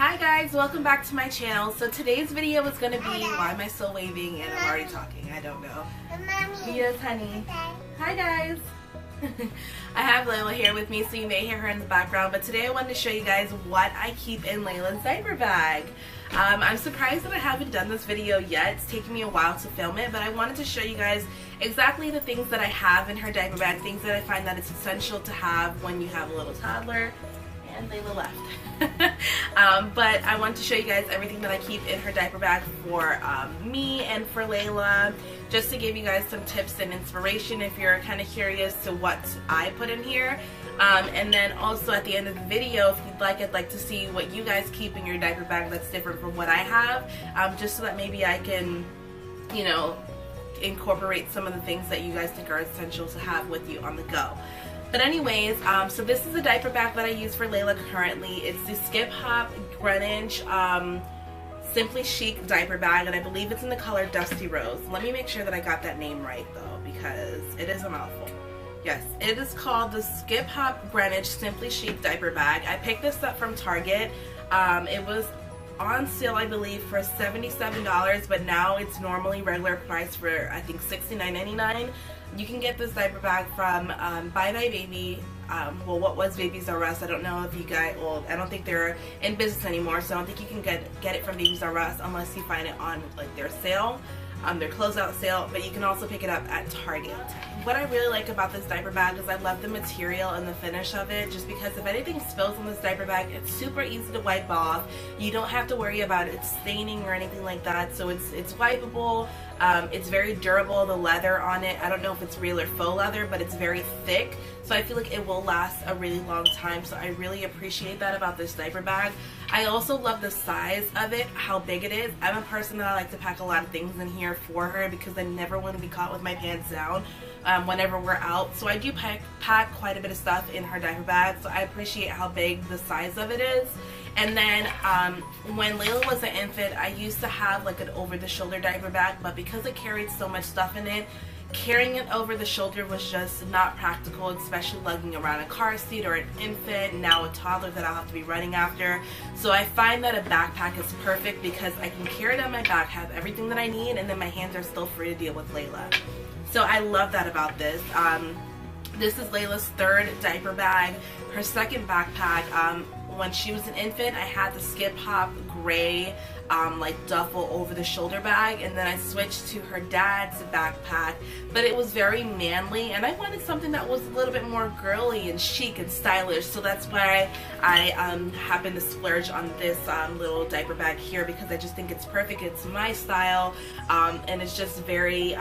Hi guys, welcome back to my channel. So today's video is going to be why am I still waving and I'm already talking, I don't know. Yes honey. Hi guys. I have Layla here with me, so you may hear her in the background, but today I wanted to show you guys what I keep in Layla's diaper bag. I'm surprised that I haven't done this video yet. It's taken me a while to film it, but I wanted to show you guys exactly the things that I have in her diaper bag, things that I find that it's essential to have when you have a little toddler. And Layla left. But I want to show you guys everything that I keep in her diaper bag for me and for Layla, just to give you guys some tips and inspiration if you're kind of curious to what I put in here. And then also at the end of the video, if you'd like, I'd like to see what you guys keep in your diaper bag that's different from what I have, just so that maybe I can, you know, incorporate some of the things that you guys think are essential to have with you on the go. But anyways, so this is the diaper bag that I use for Layla currently. It's the Skip Hop Greenwich Simply Chic diaper bag, and I believe it's in the color Dusty Rose. Let me make sure that I got that name right though, because it is a mouthful. Yes, it is called the Skip Hop Greenwich Simply Chic diaper bag. I picked this up from Target. It was on sale, I believe, for $77, but now it's normally regular price for I think $69.99. You can get this diaper bag from Buy My Baby, well, what was Babies R Us. I don't know if you guys, well, I don't think they're in business anymore, so I don't think you can get it from Babies R Us unless you find it on like their sale, their closeout sale, but you can also pick it up at Target. What I really like about this diaper bag is I love the material and the finish of it, just because if anything spills on this diaper bag, it's super easy to wipe off. You don't have to worry about it staining or anything like that, so it's wipeable. It's very durable, the leather on it. I don't know if it's real or faux leather, but it's very thick, so I feel like it will last a really long time, so I really appreciate that about this diaper bag. I also love the size of it, how big it is. I'm a person that I like to pack a lot of things in here for her because I never want to be caught with my pants down whenever we're out, so I do pack quite a bit of stuff in her diaper bag, so I appreciate how big the size of it is. And then when Layla was an infant, I used to have like an over-the-shoulder diaper bag, but because it carried so much stuff in it, carrying it over the shoulder was just not practical, especially lugging around a car seat or an infant, now a toddler that I'll have to be running after. So I find that a backpack is perfect because I can carry it on my back, have everything that I need, and then my hands are still free to deal with Layla. So I love that about this. This is Layla's third diaper bag. Her second backpack, when she was an infant, I had the Skip Hop gray like duffel over the shoulder bag, and then I switched to her dad's backpack, but it was very manly and I wanted something that was a little bit more girly and chic and stylish, so that's why I happened to splurge on this little diaper bag here, because I just think it's perfect. It's my style, and it's just very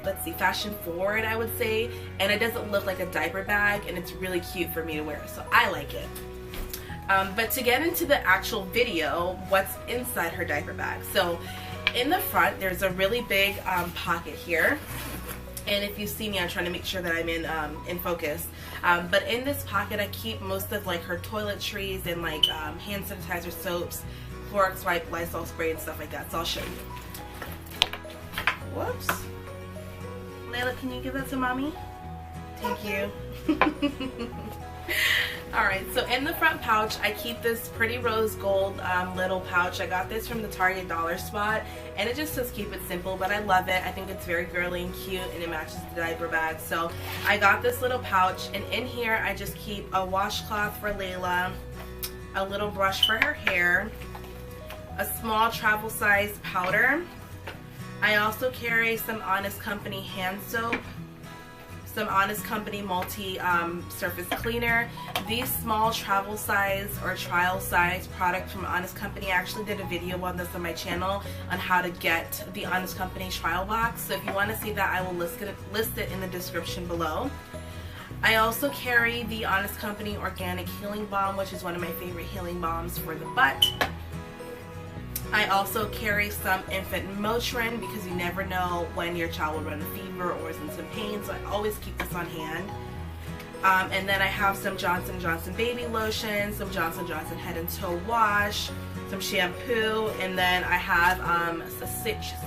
let's see, fashion forward, I would say, and it doesn't look like a diaper bag, and it's really cute for me to wear, so I like it. But to get into the actual video, what's inside her diaper bag. So in the front, there's a really big pocket here. And if you see me, I'm trying to make sure that I'm in focus. But in this pocket, I keep most of like her toiletries and like hand sanitizer, soaps, Clorox wipe, Lysol spray, and stuff like that. So I'll show you. Whoops. Layla, can you give that to mommy? Thank you. Alright, so in the front pouch, I keep this pretty rose gold little pouch. I got this from the Target dollar spot, and it just says keep it simple, but I love it. I think it's very girly and cute, and it matches the diaper bag. So I got this little pouch, and in here I just keep a washcloth for Layla, a little brush for her hair, a small travel size powder. I also carry some Honest Company hand soap, some Honest Company multi-surface cleaner. These small travel size or trial size products from Honest Company, I actually did a video on this on my channel on how to get the Honest Company trial box, so if you want to see that, I will list it in the description below. I also carry the Honest Company Organic Healing Balm, which is one of my favorite healing balms for the butt. I also carry some infant Motrin because you never know when your child will run a fever or is in some pain, so I always keep this on hand. And then I have some Johnson & Johnson baby lotion, some Johnson & Johnson head and toe wash, some shampoo, and then I have a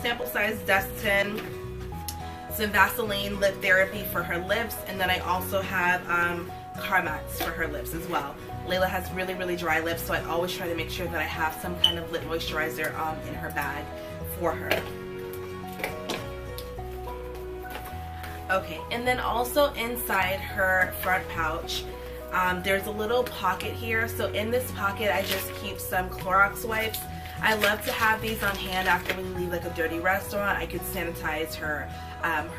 sample size Destin, some Vaseline lip therapy for her lips, and then I also have car mats for her lips as well. Layla has really, really dry lips, so I always try to make sure that I have some kind of lip moisturizer in her bag for her. Okay, and then also inside her front pouch, there's a little pocket here. So in this pocket, I just keep some Clorox wipes. I love to have these on hand after we leave like a dirty restaurant. I could sanitize her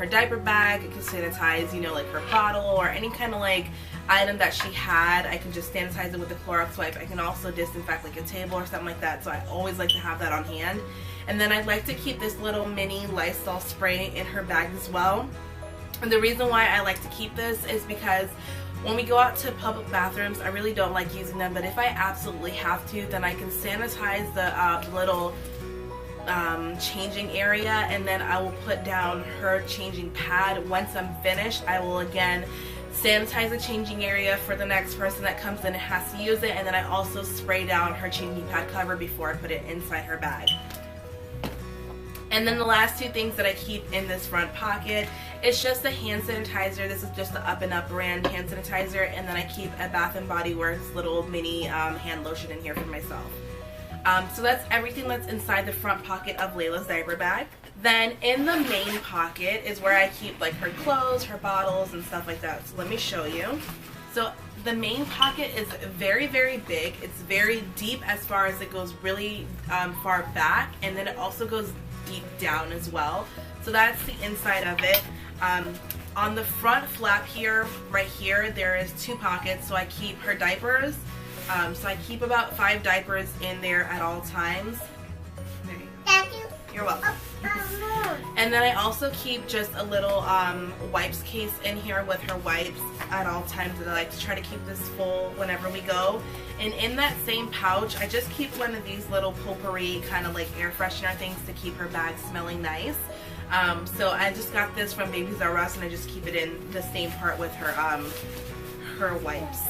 diaper bag. I could sanitize, you know, like her bottle or any kind of like item that she had. I can just sanitize it with the Clorox wipe. I can also disinfect like a table or something like that. So I always like to have that on hand. And then I'd like to keep this little mini Lysol spray in her bag as well. And the reason why I like to keep this is because when we go out to public bathrooms, I really don't like using them, but if I absolutely have to, then I can sanitize the little changing area, and then I will put down her changing pad. Once I'm finished, I will again sanitize the changing area for the next person that comes in and has to use it, and then I also spray down her changing pad cover before I put it inside her bag. And then the last two things that I keep in this front pocket, it's just a hand sanitizer. This is just the Up and Up brand hand sanitizer, and then I keep a Bath and Body Works little mini hand lotion in here for myself. So that's everything that's inside the front pocket of Layla's diaper bag. Then in the main pocket is where I keep like her clothes, her bottles, and stuff like that. So let me show you. So the main pocket is very, very big. It's very deep as far as it goes really far back, and then it also goes deep down as well. So that's the inside of it. On the front flap here, right here, there is two pockets. So I keep her diapers. So I keep about 5 diapers in there at all times. Thank you. You're welcome. And then I also keep just a little wipes case in here with her wipes at all times, and I like to try to keep this full whenever we go. And in that same pouch, I just keep one of these little potpourri kind of like air freshener things to keep her bag smelling nice. So I just got this from Babies R Us, and I just keep it in the same part with her her wipes.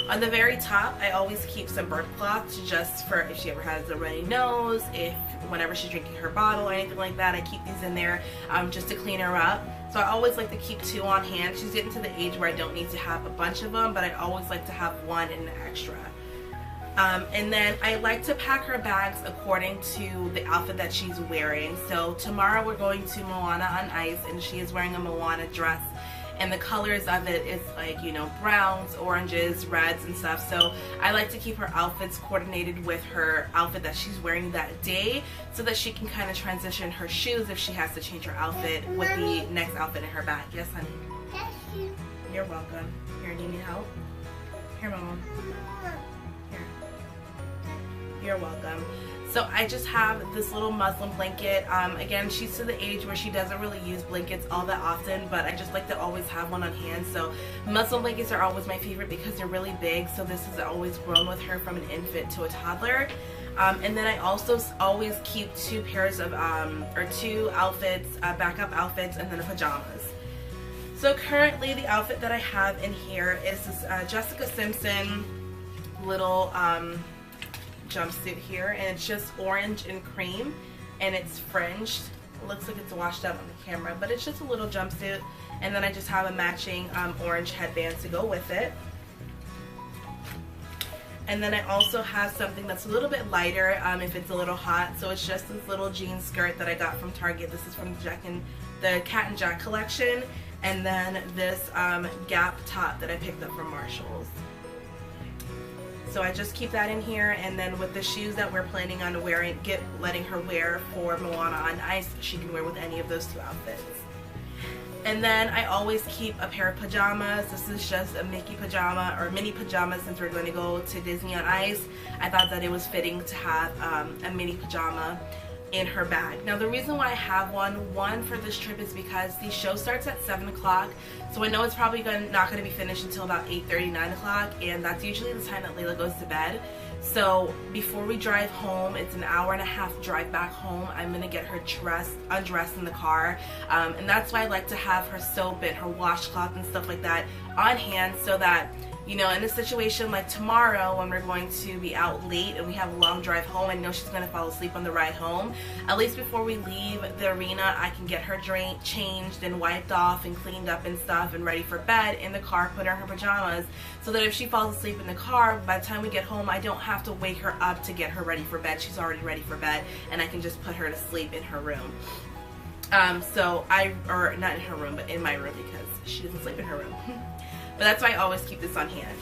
On the very top, I always keep some burp cloths just for if she ever has a runny nose, if whenever she's drinking her bottle or anything like that, I keep these in there just to clean her up. So I always like to keep 2 on hand. She's getting to the age where I don't need to have a bunch of them, but I always like to have 1 and an extra. And then I like to pack her bags according to the outfit that she's wearing. So tomorrow we're going to Moana on Ice, and she is wearing a Moana dress. And the colors of it is like, you know, browns, oranges, reds, and stuff. So I like to keep her outfits coordinated with her outfit that she's wearing that day, so that she can kind of transition her shoes if she has to change her outfit with the next outfit in her bag. Yes, honey? Thank you. You're welcome. Here, do you need help? Here, Mama. Here. You're welcome. So I just have this little muslin blanket. Again, she's to the age where she doesn't really use blankets all that often, but I just like to always have one on hand. So muslin blankets are always my favorite because they're really big. So this has always grown with her from an infant to a toddler. And then I also always keep 2 pairs of, or 2 outfits, backup outfits, and then pajamas. So currently the outfit that I have in here is this Jessica Simpson little jumpsuit here, and it's just orange and cream, and it's fringed. It looks like it's washed out on the camera, but it's just a little jumpsuit. And then I just have a matching orange headband to go with it. And then I also have something that's a little bit lighter if it's a little hot. So it's just this little jean skirt that I got from Target. This is from the Cat and Jack collection. And then this Gap top that I picked up from Marshall's. So I just keep that in here, and then with the shoes that we're planning on letting her wear for Moana on Ice, she can wear with any of those 2 outfits. And then I always keep a pair of pajamas. This is just a Mickey pajama, or mini pajamas, since we're going to go to Disney on Ice. I thought that it was fitting to have a mini pajama in her bag. Now the reason why I have one for this trip is because the show starts at 7 o'clock, so I know it's probably not going to be finished until about 8:30, 9 o'clock, and that's usually the time that Layla goes to bed. So before we drive home, it's an hour-and-a-half drive back home, I'm going to get her undressed in the car, and that's why I like to have her soap and her washcloth and stuff like that on hand, so that, you know, in a situation like tomorrow when we're going to be out late and we have a long drive home, I know she's going to fall asleep on the ride home. At least before we leave the arena, I can get her changed and wiped off and cleaned up and stuff and ready for bed in the car, put her in her pajamas, so that if she falls asleep in the car, by the time we get home, I don't have to wake her up to get her ready for bed. She's already ready for bed, and I can just put her to sleep in her room. Or not in her room, but in my room, because she doesn't sleep in her room. But that's why I always keep this on hand.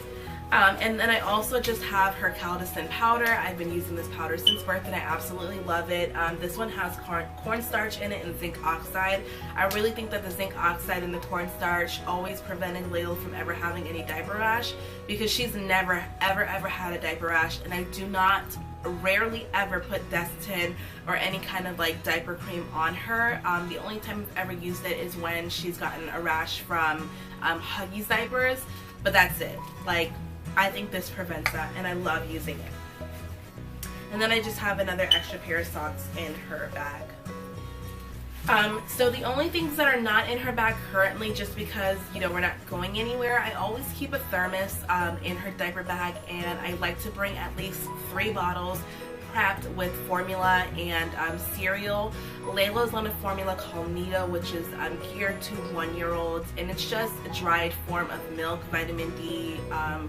And then I also just have her Caldicin powder. I've been using this powder since birth and I absolutely love it. This one has cornstarch in it and zinc oxide. I really think that the zinc oxide and the cornstarch always prevented Layla from ever having any diaper rash, because she's never ever had a diaper rash, and I do not rarely ever put Desitin or any kind of like diaper cream on her. The only time I've ever used it is when she's gotten a rash from Huggies diapers, but that's it. Like, I think this prevents that, and I love using it. And then I just have another extra pair of socks in her bag. So the only things that are not in her bag currently, just because, you know, we're not going anywhere, I always keep a thermos in her diaper bag, and I like to bring at least 3 bottles prepped with formula and cereal. Layla's on a formula called Nido, which is geared to 1-year-olds, and it's just a dried form of milk, vitamin D,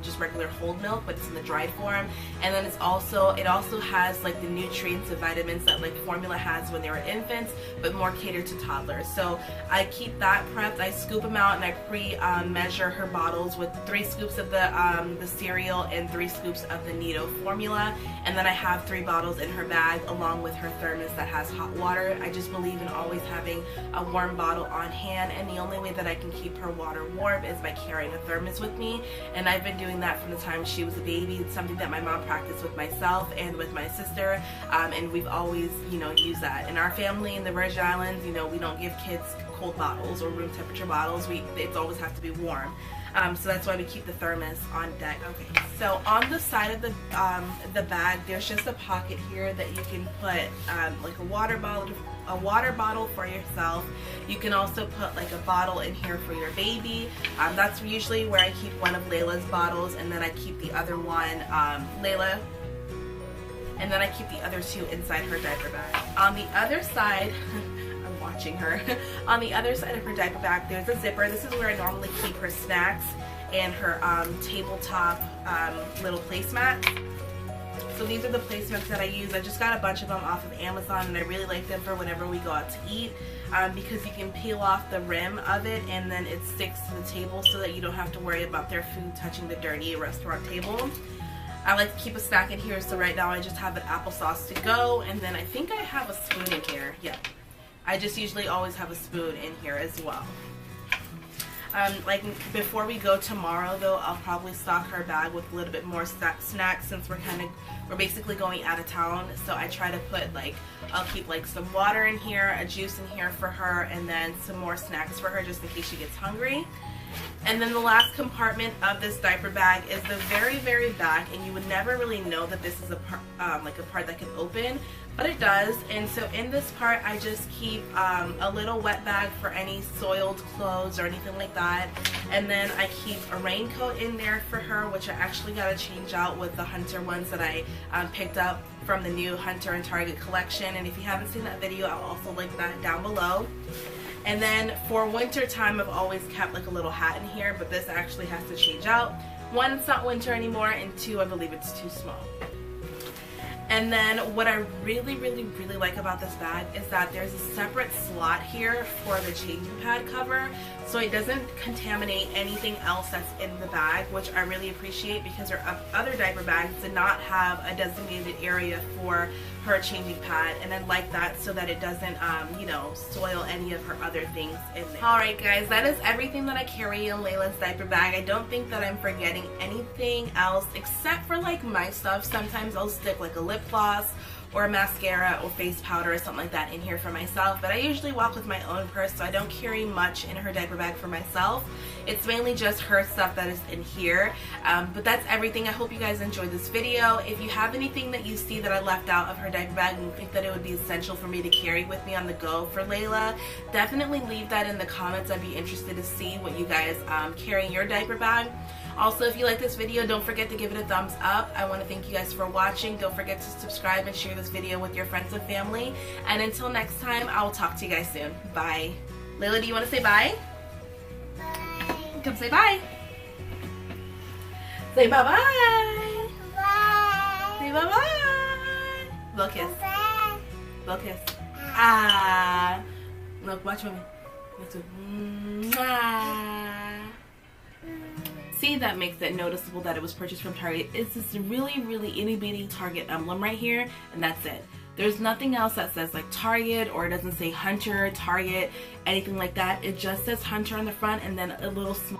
just regular whole milk, but it's in the dried form. And then it also has like the nutrients and vitamins that like formula has when they were infants, but more catered to toddlers. So I keep that prepped. I scoop them out and I pre-measure her bottles with 3 scoops of the cereal and 3 scoops of the Nido formula, and then I have 3 bottles in her bag along with her thermos that has hot water. I just believe in always having a warm bottle on hand, and the only way that I can keep her water warm is by carrying a thermos with me, and I've been doing that from the time she was a baby. It's something that my mom practiced with myself and with my sister, and we've always, you know, used that. In our family in the Virgin Islands, you know, we don't give kids cold bottles or room temperature bottles. It's always have to be warm. So that's why we keep the thermos on deck. Okay, so on the side of the bag, there's just a pocket here that you can put like a water bottle for yourself. You can also put like a bottle in here for your baby. That's usually where I keep one of Layla's bottles, and then I keep the other one, Layla, and then I keep the other 2 inside her diaper bag. On the other side, watching her. On the other side of her diaper bag, there's a zipper. This is where I normally keep her snacks and her tabletop little placemats. So these are the placemats that I use. I just got a bunch of them off of Amazon, and I really like them for whenever we go out to eat, because you can peel off the rim of it and then it sticks to the table so that you don't have to worry about their food touching the dirty restaurant table. I like to keep a snack in here, so right now I just have an applesauce to go, and then I think I have a spoon in here. Yeah. I just usually always have a spoon in here as well. Like before we go tomorrow though, I'll probably stock her bag with a little bit more snacks, since we're basically going out of town. So I try to put like, I'll keep like some water in here, a juice in here for her, and then some more snacks for her just in case she gets hungry. And then the last compartment of this diaper bag is the very back, and you would never really know that this is a part that can open, but it does. And so in this part, I just keep a little wet bag for any soiled clothes or anything like that, and then I keep a raincoat in there for her, which I actually got to change out with the Hunter ones that I picked up from the new Hunter and Target collection. And if you haven't seen that video, I'll also link that down below. And then for winter time, I've always kept like a little hat in here, but this actually has to change out. 1, it's not winter anymore, and 2, I believe it's too small. And then what I really like about this bag is that there's a separate slot here for the changing pad cover, so it doesn't contaminate anything else that's in the bag, which I really appreciate, because her other diaper bags did not have a designated area for her changing pad, and I like that so that it doesn't you know, soil any of her other things in there. Alright guys, that is everything that I carry in Layla's diaper bag. I don't think that I'm forgetting anything else except for like my stuff. Sometimes I'll stick like a lip gloss or a mascara or face powder or something like that in here for myself, but I usually walk with my own purse, so I don't carry much in her diaper bag for myself. It's mainly just her stuff that is in here, but that's everything. I hope you guys enjoyed this video. If you have anything that you see that I left out of her diaper bag and you think that it would be essential for me to carry with me on the go for Layla, definitely leave that in the comments. I'd be interested to see what you guys carry in your diaper bag. Also, if you like this video, don't forget to give it a thumbs up. I want to thank you guys for watching. Don't forget to subscribe and share this video with your friends and family. And until next time, I will talk to you guys soon. Bye. Layla, do you want to say bye? Bye. Come say bye. Say bye-bye. Bye. Say bye-bye. Little kiss. Bye. Little kiss. Ah. Look, watch me. Let's do. Mwah. See, that makes it noticeable that it was purchased from Target. It's this really, really itty bitty Target emblem right here, and that's it. There's nothing else that says like Target, or it doesn't say Hunter, Target, anything like that. It just says Hunter on the front and then a little small